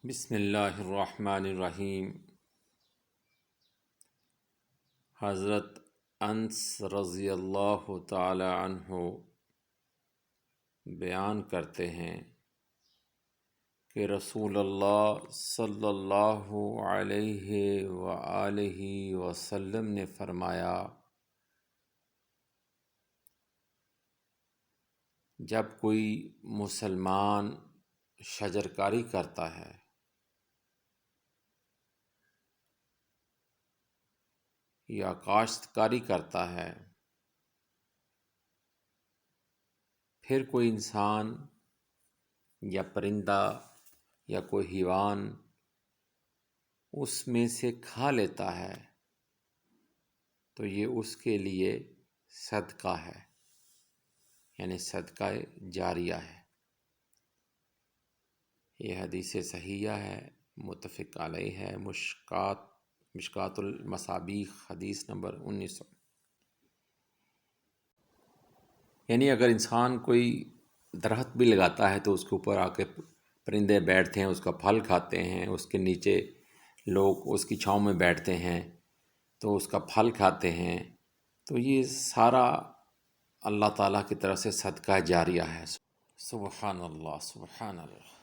بسم اللہ الرحمن الرحیم۔ حضرت انس رضی اللہ تعالی عنہ بیان کرتے ہیں کہ رسول اللہ صلی اللہ علیہ وآلہ وسلم نے فرمایا، جب کوئی مسلمان شجرکاری کرتا ہے یا کاشتکاری کرتا ہے، پھر کوئی انسان یا پرندہ یا کوئی حیوان اس میں سے کھا لیتا ہے تو یہ اس کے لیے صدقہ ہے، یعنی صدقہ جاریہ ہے۔ یہ حدیث صحیحہ ہے، متفق علیہ ہے، مشکات المصابیح حدیث نمبر 1900۔ یعنی اگر انسان کوئی درخت بھی لگاتا ہے تو اس کے اوپر آ کے پرندے بیٹھتے ہیں، اس کا پھل کھاتے ہیں، اس کے نیچے لوگ اس کی چھاؤں میں بیٹھتے ہیں تو اس کا پھل کھاتے ہیں، تو یہ سارا اللہ تعالیٰ کی طرف سے صدقہ جاریہ ہے۔ سبحان اللہ، سبحان اللہ۔